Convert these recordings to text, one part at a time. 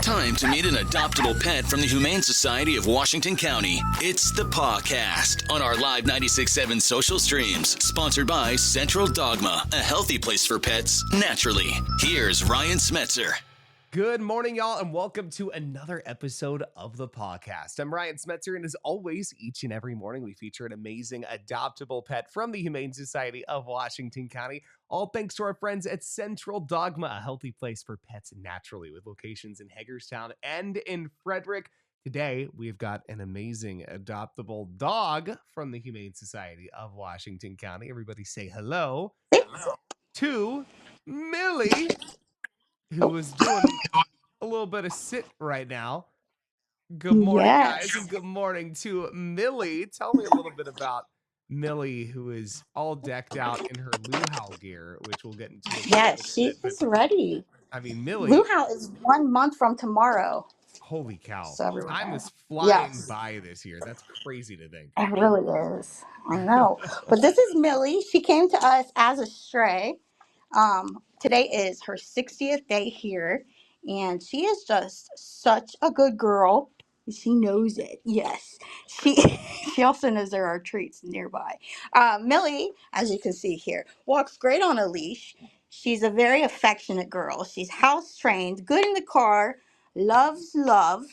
time to meet an adoptable pet from the Humane Society of Washington County. It's the Pawcast on our live 96.7 social streams, sponsored by Central Dogma, a healthy place for pets naturally. Here's Ryan Smetzer. Good morning, y'all, and welcome to another episode of the Pawcast. I'm Ryan Smetzer, and as always, each and every morning we feature an amazing adoptable pet from the Humane Society of Washington County, all thanks to our friends at Central Dogma, a healthy place for pets naturally, with locations in Hagerstown and in Frederick. Today, we've got an amazing adoptable dog from the Humane Society of Washington County. Everybody say hello to Millie, who is doing a little bit of sit right now. Good morning, guys, and good morning to Millie. Tell me a little bit about Millie, who is all decked out in her luau gear, which we'll get into. Yes, she is ready. I mean, Millie, Luau is 1 month from tomorrow. holy cow. So Time is flying yes, by this year. That's crazy to think. it really is. I know. But this is Millie. She came to us as a stray. Today is her 60th day here, and she is just such a good girl. She knows it. Yes, she she also knows there are treats nearby. Millie, as you can see here, walks great on a leash. She's a very affectionate girl. She's house trained, good in the car, loves love.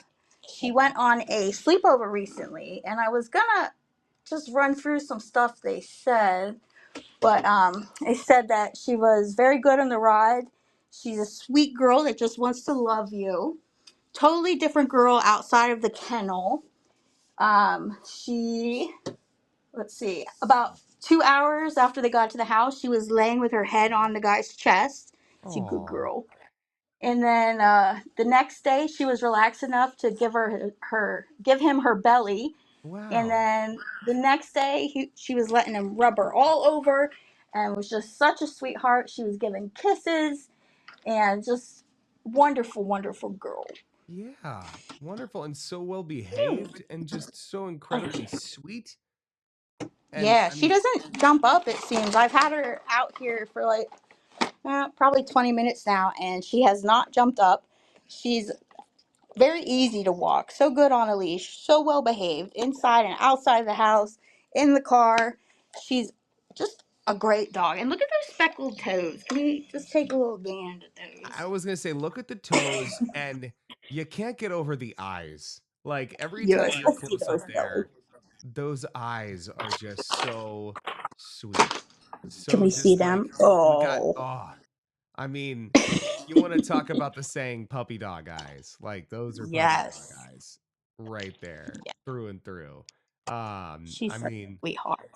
She went on a sleepover recently, and I was gonna just run through some stuff they said. But they said that she was very good on the ride. She's a sweet girl that just wants to love you. Totally different girl outside of the kennel. She, let's see, about 2 hours after they got to the house, she was laying with her head on the guy's chest. She's a good girl. And then the next day, she was relaxed enough to give him her belly. Wow. And then the next day, she was letting him rub her all over, and was just such a sweetheart. She was giving kisses, and just wonderful, wonderful girl. Yeah, wonderful and so well behaved and just so incredibly sweet. And Yeah, she doesn't jump up, it seems. I've had her out here for like probably 20 minutes now, and she has not jumped up. She's very easy to walk, so good on a leash, so well behaved inside and outside of the house, in the car. She's just a great dog. And look at those speckled toes. Can we just take a little gander at those? I was gonna say, look at the toes, and you can't get over the eyes. Like every time you're close up there, those eyes are just so sweet. So Can we just see like them? you got. Oh. Oh, I mean, you want to talk about the saying "puppy dog eyes"? Like those are puppy Yes. dog eyes, right there, Yeah. through and through. She's I a mean, sweetheart.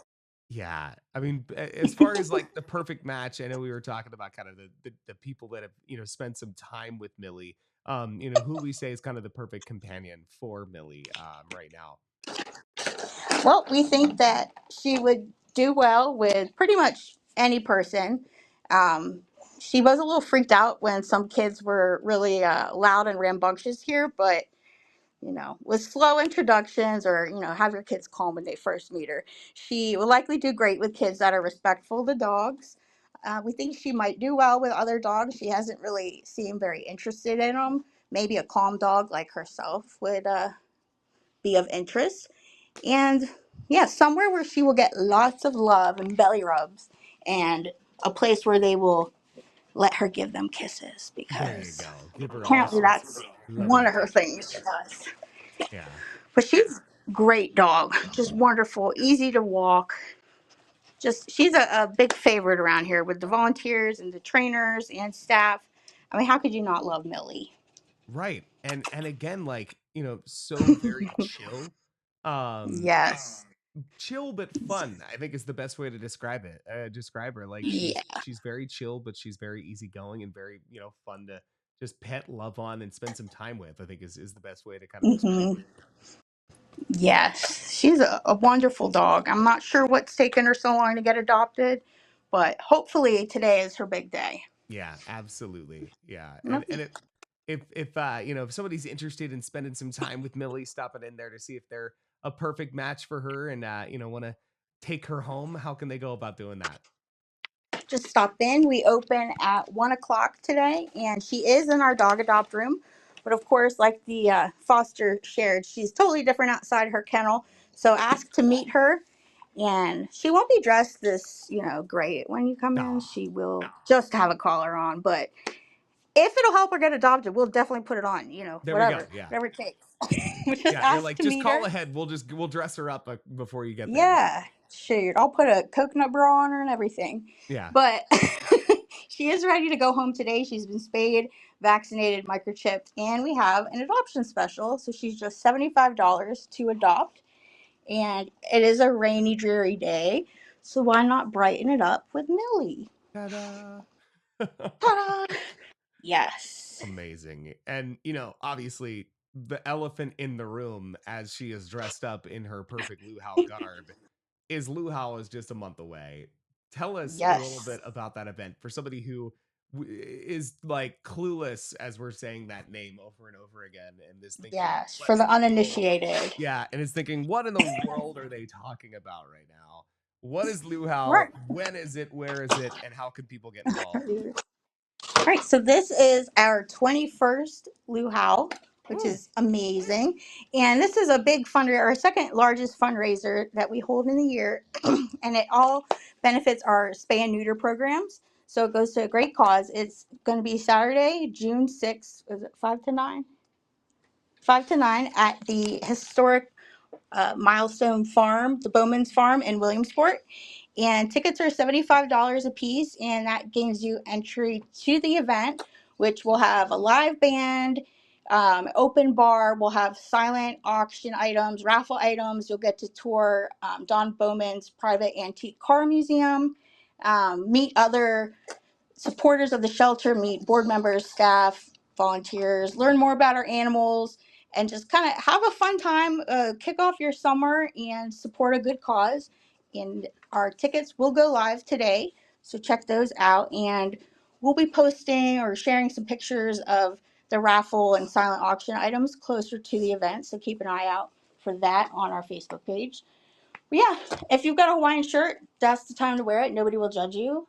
yeah. I mean, as far as like the perfect match, I know we were talking about kind of the people that have, spent some time with Millie. Who we say is kind of the perfect companion for Millie right now. Well, we think that she would do well with pretty much any person. Um, she was a little freaked out when some kids were really loud and rambunctious here, but with slow introductions, or have your kids calm when they first meet her, she will likely do great with kids that are respectful to dogs. We think she might do well with other dogs. She hasn't really seemed very interested in them. Maybe a calm dog like herself would be of interest. And yeah, somewhere where she will get lots of love and belly rubs, and a place where they will let her give them kisses, There you because go. Give her all apparently sorts that's of one loving of her attention. things she does. Yeah. But she's a great dog, just wonderful, easy to walk. Just she's a big favorite around here with the volunteers and the trainers and staff. I mean, how could you not love Millie? Right. And again, like, so very chill. Um, Yes. chill but fun, I think is the best way to describe it. Describe her. Like Yeah. she's very chill, but she's very easygoing and very, fun to just pet, love on, and spend some time with, I think is the best way to kind of describe Hmm. her. Yes, she's a wonderful dog. I'm not sure what's taken her so long to get adopted, but hopefully today is her big day. Yeah, absolutely. Yeah. And Nothing. if somebody's interested in spending some time with Millie, stopping in there to see if they're a perfect match for her and want to take her home, how can they go about doing that? Just stop in. We open at 1 o'clock today, and she is in our dog adopt room. But of course, like the foster shared, she's totally different outside her kennel. So ask to meet her. And she won't be dressed this, great when you come in. Oh, She will just have a collar on. But if it'll help her get adopted, we'll definitely put it on, there we go. whatever, Yeah. whatever it takes. We just Yeah. You're ask like, to just meet her. call ahead. We'll dress her up before you get there. Yeah, shoot. I'll put a coconut bra on her and everything. Yeah. But she is ready to go home today. She's been spayed, vaccinated, microchipped, and we have an adoption special. So she's just $75 to adopt. And it is a rainy, dreary day. So why not brighten it up with Millie? Ta-da. Ta-da! Yes. Amazing. And, obviously, the elephant in the room as she is dressed up in her perfect luau garb is luau is just a month away. Tell us a little Yes. bit about that event for somebody who is like clueless as we're saying that name over and over again and is thinking, Yes. what For in the the world? uninitiated. Yeah, and is thinking, what in the world are they talking about right now? What is luau? Right. When is it? Where is it? And how can people get involved? All right, so this is our 21st Luau, which Woo. is amazing. And this is a big fundraiser, our second largest fundraiser that we hold in the year. And it all benefits our spay and neuter programs. So it goes to a great cause. It's going to be Saturday, June 6th. Is it 5 to 9? 5 to 9 at the historic Milestone Farm, the Bowman's Farm in Williamsport. And tickets are $75 a piece, and that gains you entry to the event, which will have a live band, open bar. We'll have silent auction items, raffle items. You'll get to tour Don Bowman's private antique car museum, meet other supporters of the shelter, meet board members, staff, volunteers, learn more about our animals, and just kind of have a fun time, kick off your summer and support a good cause. And our tickets will go live today, so check those out. And we'll be posting or sharing some pictures of the raffle and silent auction items closer to the event, so keep an eye out for that on our Facebook page. But yeah, if you've got a Hawaiian shirt, that's the time to wear it. Nobody will judge you.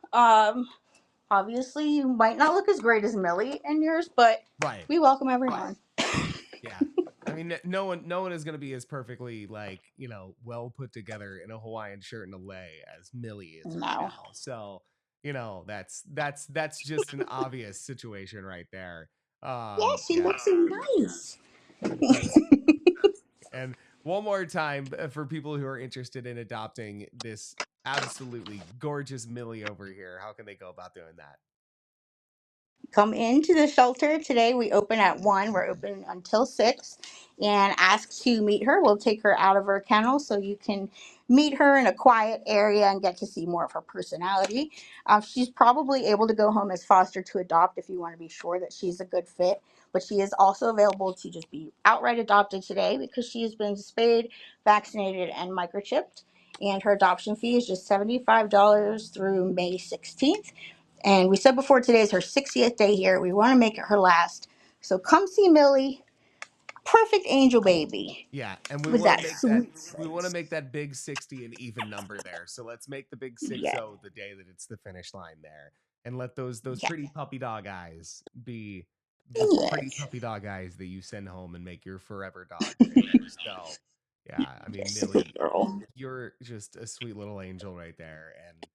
Obviously, you might not look as great as Millie and yours, but Right. we welcome everyone. Yeah. I mean, no one is going to be as perfectly like, well put together in a Hawaiian shirt and a lei as Millie is right No. now. So, that's just an obvious situation right there. Yeah, she Yeah. looks so nice. And one more time for people who are interested in adopting this absolutely gorgeous Millie over here, how can they go about doing that? Come into the shelter today. We open at 1. We're open until 6. And ask to meet her. We'll take her out of her kennel so you can meet her in a quiet area and get to see more of her personality. She's probably able to go home as foster to adopt if you want to be sure that she's a good fit. But she is also available to just be outright adopted today because she has been spayed, vaccinated, and microchipped. And her adoption fee is just $75 through May 16th. And we said before today is her 60th day here. We want to make it her last. So come see Millie, perfect angel baby, Yeah, and we with want to that make that sweet we want to face. make that big 60 an even number there. So let's make the big 60 Yeah, the day that it's the finish line there. And let those yeah, pretty puppy dog eyes be the pretty yes. puppy dog eyes that you send home and make your forever dog right there. So, yeah, I mean, Yes, good Millie, girl. you're just a sweet little angel right there and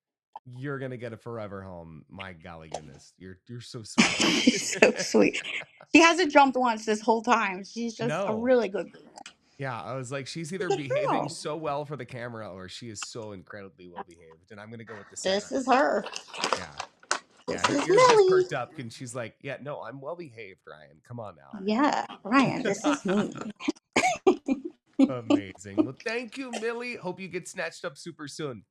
you're going to get a forever home. My golly goodness. You're so sweet. So sweet. She hasn't jumped once this whole time. She's just a No. really good girl. Yeah, I was like, she's either Good behaving girl. so well for the camera or she is so incredibly well behaved. And I'm gonna go with the This second is one. her. Yeah. Yeah. This Her is ears just Millie. perked up and she's like, yeah, no, I'm well behaved, Ryan. Come on Yeah, Ryan, this now. is me. Amazing. Well, thank you, Millie. Hope you get snatched up super soon.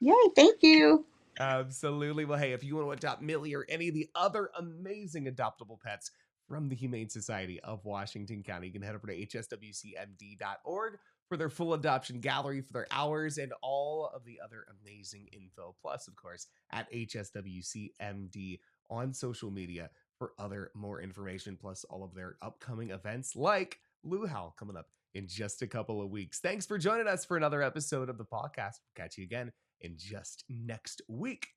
Yay, thank you. Absolutely. Well, hey, if you want to adopt Millie or any of the other amazing adoptable pets from the Humane Society of Washington County, you can head over to hswcmd.org for their full adoption gallery, for their hours, and all of the other amazing info. Plus, of course, at HSWCMD on social media for other more information, plus all of their upcoming events like Luau coming up in just a couple of weeks. Thanks for joining us for another episode of the podcast. We'll catch you again in just next week.